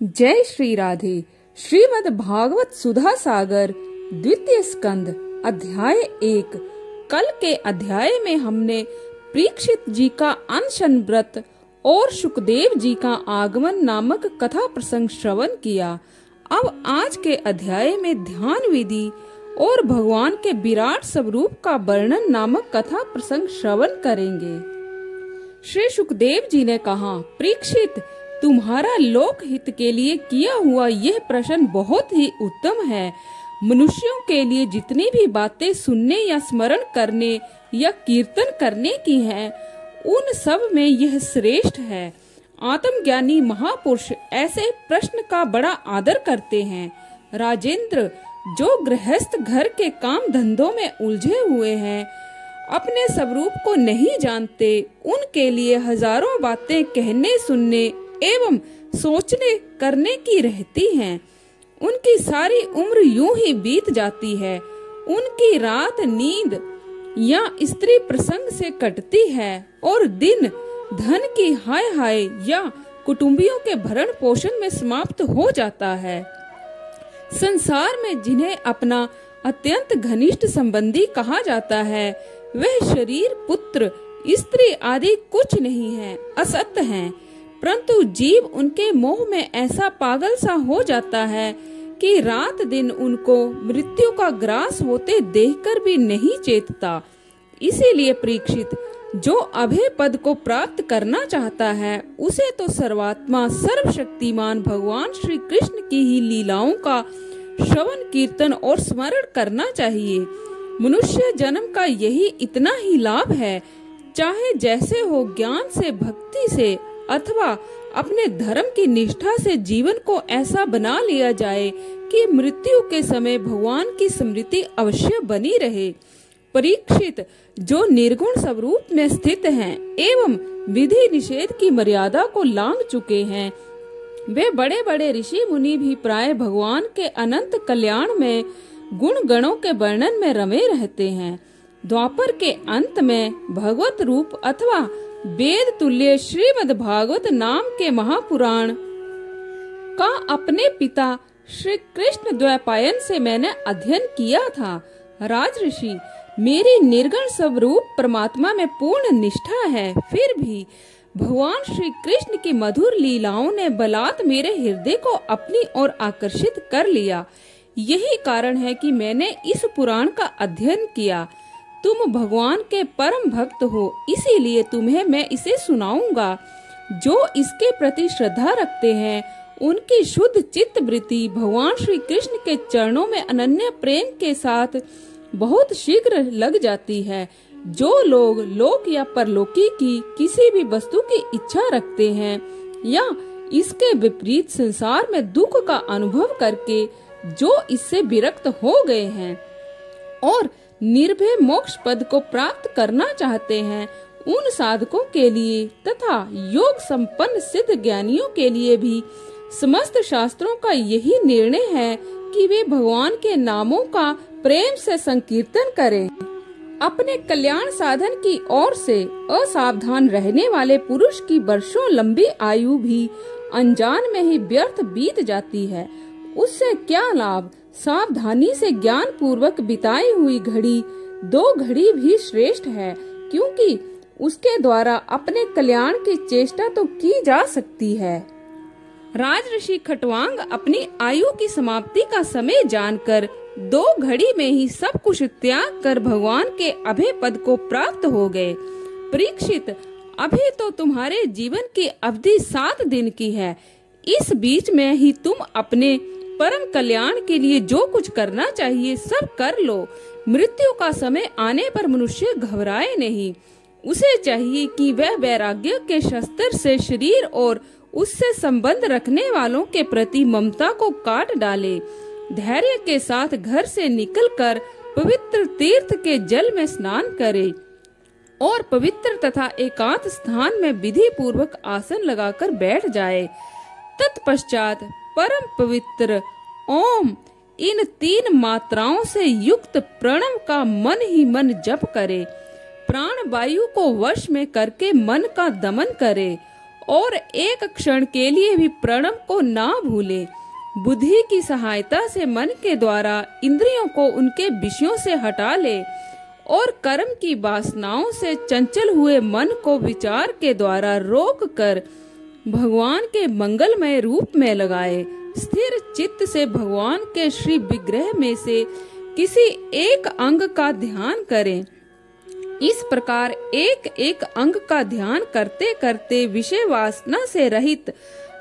जय श्री राधे। श्रीमद् भागवत सुधा सागर द्वितीय स्कंद अध्याय 1। कल के अध्याय में हमने परीक्षित जी का अनशन व्रत और सुखदेव जी का आगमन नामक कथा प्रसंग श्रवण किया। अब आज के अध्याय में ध्यान विधि और भगवान के विराट स्वरूप का वर्णन नामक कथा प्रसंग श्रवण करेंगे। श्री सुखदेव जी ने कहा, परीक्षित, तुम्हारा लोक हित के लिए किया हुआ यह प्रश्न बहुत ही उत्तम है। मनुष्यों के लिए जितनी भी बातें सुनने या स्मरण करने या कीर्तन करने की हैं, उन सब में यह श्रेष्ठ है। आत्मज्ञानी महापुरुष ऐसे प्रश्न का बड़ा आदर करते हैं। राजेंद्र, जो गृहस्थ घर के काम धंधों में उलझे हुए हैं, अपने स्वरूप को नहीं जानते, उनके लिए हजारों बातें कहने सुनने एवं सोचने करने की रहती हैं। उनकी सारी उम्र यूं ही बीत जाती है। उनकी रात नींद या स्त्री प्रसंग से कटती है और दिन धन की हाय हाय या कुटुंबियों के भरण पोषण में समाप्त हो जाता है। संसार में जिन्हें अपना अत्यंत घनिष्ठ संबंधी कहा जाता है, वह शरीर, पुत्र, स्त्री आदि कुछ नहीं है, असत्य हैं। परंतु जीव उनके मोह में ऐसा पागल सा हो जाता है कि रात दिन उनको मृत्यु का ग्रास होते देखकर भी नहीं चेतता। इसीलिए परीक्षित, जो अभय पद को प्राप्त करना चाहता है, उसे तो सर्वात्मा सर्वशक्तिमान भगवान श्री कृष्ण की ही लीलाओं का श्रवण, कीर्तन और स्मरण करना चाहिए। मनुष्य जन्म का यही इतना ही लाभ है। चाहे जैसे हो, ज्ञान से, भक्ति से अथवा अपने धर्म की निष्ठा से जीवन को ऐसा बना लिया जाए कि मृत्यु के समय भगवान की स्मृति अवश्य बनी रहे। परीक्षित, जो निर्गुण स्वरूप में स्थित हैं एवं विधि निषेध की मर्यादा को लांघ चुके हैं, वे बड़े बड़े ऋषि मुनि भी प्राय भगवान के अनंत कल्याण में गुण गणों के वर्णन में रमे रहते हैं। द्वापर के अंत में भगवत रूप अथवा वेद तुल्य श्रीमद् भागवत नाम के महापुराण का अपने पिता श्री कृष्ण द्वैपायन से मैंने अध्ययन किया था। राजऋषि, मेरी निर्गुण स्वरूप परमात्मा में पूर्ण निष्ठा है, फिर भी भगवान श्री कृष्ण की मधुर लीलाओं ने बलात् मेरे हृदय को अपनी ओर आकर्षित कर लिया। यही कारण है कि मैंने इस पुराण का अध्ययन किया। तुम भगवान के परम भक्त हो, इसीलिए तुम्हें मैं इसे सुनाऊंगा। जो इसके प्रति श्रद्धा रखते हैं, उनकी शुद्ध चित्त वृत्ति भगवान श्री कृष्ण के चरणों में अनन्य प्रेम के साथ बहुत शीघ्र लग जाती है। जो लोग लोक या परलोकी की किसी भी वस्तु की इच्छा रखते हैं या इसके विपरीत संसार में दुख का अनुभव करके जो इससे विरक्त हो गए हैं और निर्भय मोक्ष पद को प्राप्त करना चाहते हैं, उन साधकों के लिए तथा योग संपन्न सिद्ध ज्ञानियों के लिए भी समस्त शास्त्रों का यही निर्णय है कि वे भगवान के नामों का प्रेम से संकीर्तन करें। अपने कल्याण साधन की ओर से असावधान रहने वाले पुरुष की वर्षों लंबी आयु भी अनजान में ही व्यर्थ बीत जाती है। उससे क्या लाभ? सावधानी से ज्ञान पूर्वक बिताई हुई घड़ी 2 घड़ी भी श्रेष्ठ है, क्योंकि उसके द्वारा अपने कल्याण की चेष्टा तो की जा सकती है। राजऋषि खटवांग अपनी आयु की समाप्ति का समय जानकर 2 घड़ी में ही सब कुछ त्याग कर भगवान के अभय पद को प्राप्त हो गए। परीक्षित, अभी तो तुम्हारे जीवन की अवधि 7 दिन की है। इस बीच में ही तुम अपने परम कल्याण के लिए जो कुछ करना चाहिए सब कर लो। मृत्यु का समय आने पर मनुष्य घबराए नहीं। उसे चाहिए कि वह वैराग्य के शस्त्र से शरीर और उससे संबंध रखने वालों के प्रति ममता को काट डाले। धैर्य के साथ घर से निकलकर पवित्र तीर्थ के जल में स्नान करे और पवित्र तथा एकांत स्थान में विधि पूर्वक आसन लगाकर बैठ जाए। तत्पश्चात परम पवित्र ओम इन 3 मात्राओं से युक्त प्रणव का मन ही मन जप करे। प्राण वायु को वश में करके मन का दमन करे और एक क्षण के लिए भी प्रणव को ना भूले। बुद्धि की सहायता से मन के द्वारा इंद्रियों को उनके विषयों से हटा ले और कर्म की वासनाओं से चंचल हुए मन को विचार के द्वारा रोक कर भगवान के मंगलमय रूप में लगाए। स्थिर चित्त से भगवान के श्री विग्रह में से किसी एक अंग का ध्यान करें। इस प्रकार एक एक अंग का ध्यान करते करते विषय वासना से रहित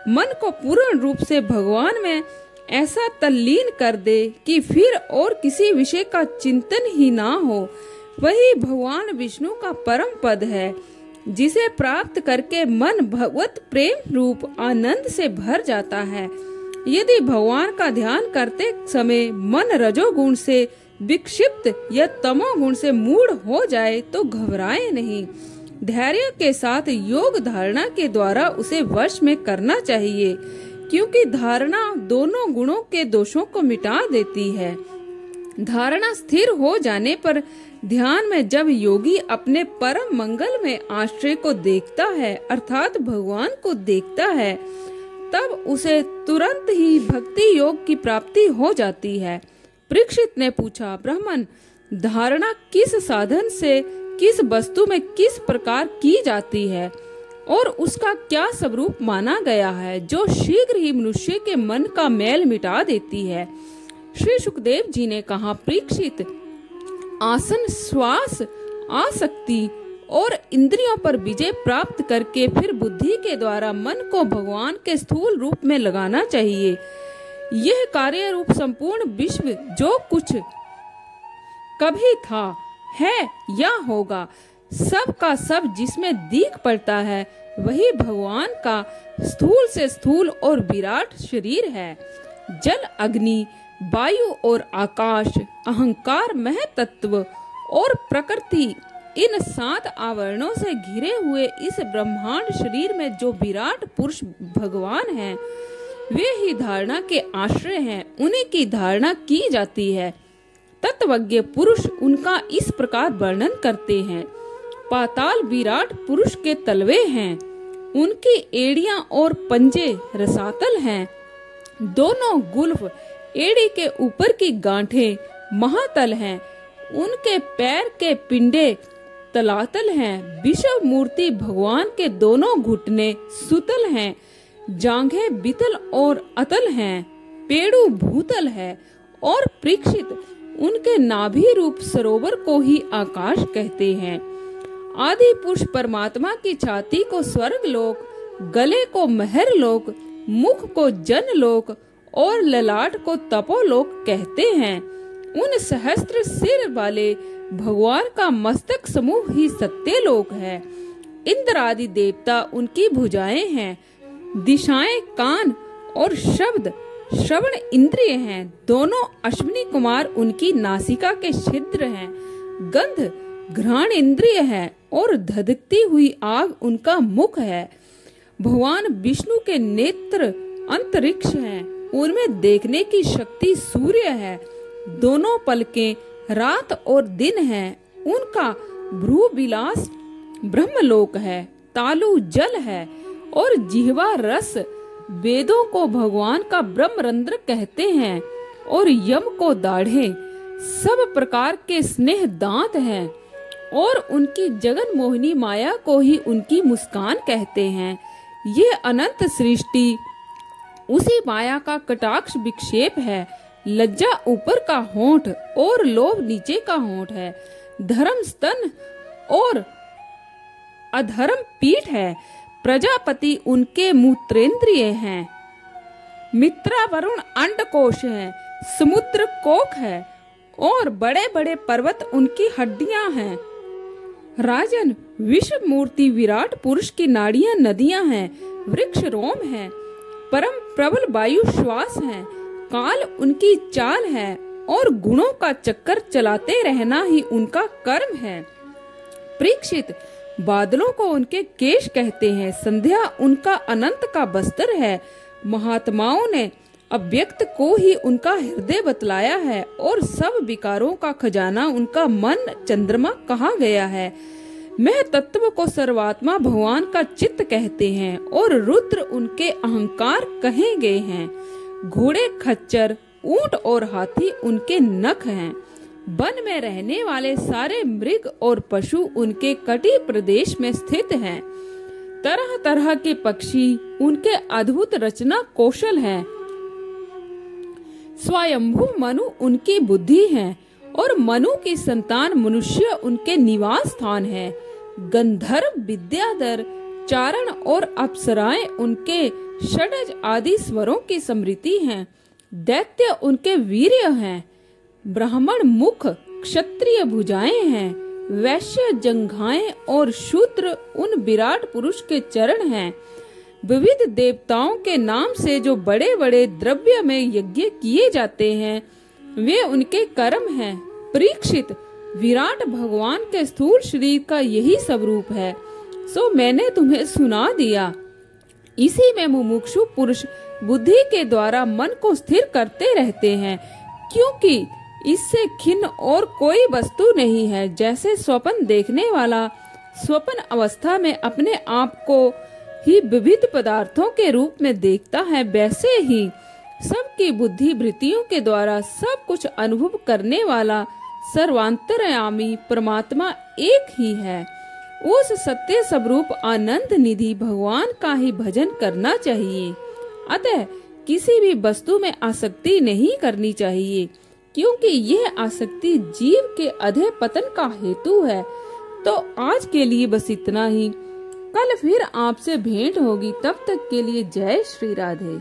मन को पूर्ण रूप से भगवान में ऐसा तल्लीन कर दे कि फिर और किसी विषय का चिंतन ही ना हो। वही भगवान विष्णु का परम पद है, जिसे प्राप्त करके मन भगवत प्रेम रूप आनंद से भर जाता है। यदि भगवान का ध्यान करते समय मन रजोगुण से विक्षिप्त या तमोगुण से मूढ़ हो जाए तो घबराए नहीं। धैर्य के साथ योग धारणा के द्वारा उसे वश में करना चाहिए, क्योंकि धारणा दोनों गुणों के दोषों को मिटा देती है। धारणा स्थिर हो जाने पर ध्यान में जब योगी अपने परम मंगल में आश्रय को देखता है, अर्थात भगवान को देखता है, तब उसे तुरंत ही भक्ति योग की प्राप्ति हो जाती है। परीक्षित ने पूछा, ब्राह्मण, धारणा किस साधन से किस वस्तु में किस प्रकार की जाती है और उसका क्या स्वरूप माना गया है, जो शीघ्र ही मनुष्य के मन का मैल मिटा देती है? श्री सुखदेव जी ने कहा, परीक्षित, आसन, श्वास, आसक्ति और इंद्रियों पर विजय प्राप्त करके फिर बुद्धि के द्वारा मन को भगवान के स्थूल रूप में लगाना चाहिए। यह कार्य रूप संपूर्ण विश्व जो कुछ कभी था, है या होगा, सब का सब जिसमें दीख पड़ता है, वही भगवान का स्थूल से स्थूल और विराट शरीर है। जल, अग्नि, वायु और आकाश, अहंकार, महतत्व और प्रकृति, इन 7 आवरणों से घिरे हुए इस ब्रह्मांड शरीर में जो विराट पुरुष भगवान हैं, वे ही धारणा के आश्रय हैं। उन्हीं की धारणा की जाती है। तत्वज्ञ पुरुष उनका इस प्रकार वर्णन करते हैं। पाताल विराट पुरुष के तलवे हैं, उनकी एड़ियां और पंजे रसातल हैं। दोनों गुल्फ, एड़ी के ऊपर की गांठें महातल हैं, उनके पैर के पिंडे तलातल हैं। विश्व मूर्ति भगवान के दोनों घुटने सुतल हैं, जांघें बितल और अतल हैं, पेड़ू भूतल है। और परीक्षित, उनके नाभि रूप सरोवर को ही आकाश कहते हैं। आदि पुरुष परमात्मा की छाती को स्वर्ग लोक, गले को महर लोक, मुख को जन लोक और ललाट को तपोलोक कहते हैं। उन सहस्त्र सिर वाले भगवान का मस्तक समूह ही सत्यलोक है। इंद्र आदि देवता उनकी भुजाएं हैं। दिशाएं कान और शब्द श्रवण इंद्रिय हैं। दोनों अश्विनी कुमार उनकी नासिका के छिद्र हैं। गंध घ्राण इंद्रिय है और धधकती हुई आग उनका मुख है। भगवान विष्णु के नेत्र अंतरिक्ष हैं, उनमें देखने की शक्ति सूर्य है। दोनों पलकें रात और दिन हैं। उनका भ्रू विलास ब्रह्मलोक है। तालु जल है और जिह्वा रस। वेदों को भगवान का ब्रह्मरंध्र कहते हैं और यम को दाढ़े। सब प्रकार के स्नेह दांत हैं और उनकी जगन मोहिनी माया को ही उनकी मुस्कान कहते हैं। ये अनंत सृष्टि उसी माया का कटाक्ष विक्षेप है। लज्जा ऊपर का होंठ और लोभ नीचे का होंठ है। धर्म स्तन और अधर्म पीठ है। प्रजापति उनके मूत्रेंद्रिय हैं। मित्रा वरुण अंडकोश है। समुद्र कोक है और बड़े बड़े पर्वत उनकी हड्डियां हैं। राजन, विश्व मूर्ति विराट पुरुष की नाड़ियां नदियां हैं। वृक्ष रोम है। परम प्रबल वायु श्वास है। काल उनकी चाल है और गुणों का चक्कर चलाते रहना ही उनका कर्म है। परीक्षित, बादलों को उनके केश कहते हैं। संध्या उनका अनंत का बस्तर है। महात्माओं ने अव्यक्त को ही उनका हृदय बतलाया है और सब विकारों का खजाना उनका मन चंद्रमा कहा गया है। मैं तत्व को सर्वात्मा भगवान का चित्त कहते हैं और रुद्र उनके अहंकार कहे गए हैं। घोड़े, खच्चर, ऊंट और हाथी उनके नख हैं। वन में रहने वाले सारे मृग और पशु उनके कटी प्रदेश में स्थित हैं। तरह तरह के पक्षी उनके अद्भुत रचना कौशल हैं। स्वयंभू मनु उनकी बुद्धि है और मनु की संतान मनुष्य उनके निवास स्थान है। गंधर्व, विद्याधर, चारण और अप्सराएं उनके षडज आदि स्वरों की स्मृति हैं। दैत्य उनके वीर्य हैं। ब्राह्मण मुख, क्षत्रिय भुजाएं हैं। वैश्य जंघाएं और शूद्र उन विराट पुरुष के चरण हैं। विविध देवताओं के नाम से जो बड़े बड़े द्रव्य में यज्ञ किए जाते हैं वे उनके कर्म हैं। परीक्षित, विराट भगवान के स्थूल शरीर का यही स्वरूप है, सो मैंने तुम्हें सुना दिया। इसी में मुमुक्षु पुरुष बुद्धि के द्वारा मन को स्थिर करते रहते हैं, क्योंकि इससे खिन्न और कोई वस्तु नहीं है। जैसे स्वप्न देखने वाला स्वप्न अवस्था में अपने आप को ही विविध पदार्थों के रूप में देखता है, वैसे ही सबकी बुद्धि वृत्तियों के द्वारा सब कुछ अनुभव करने वाला सर्वांतरयामी परमात्मा एक ही है। उस सत्य स्वरूप आनंद निधि भगवान का ही भजन करना चाहिए। अतः किसी भी वस्तु में आसक्ति नहीं करनी चाहिए, क्योंकि यह आसक्ति जीव के अधः पतन का हेतु है। तो आज के लिए बस इतना ही। कल फिर आपसे भेंट होगी, तब तक के लिए जय श्री राधे।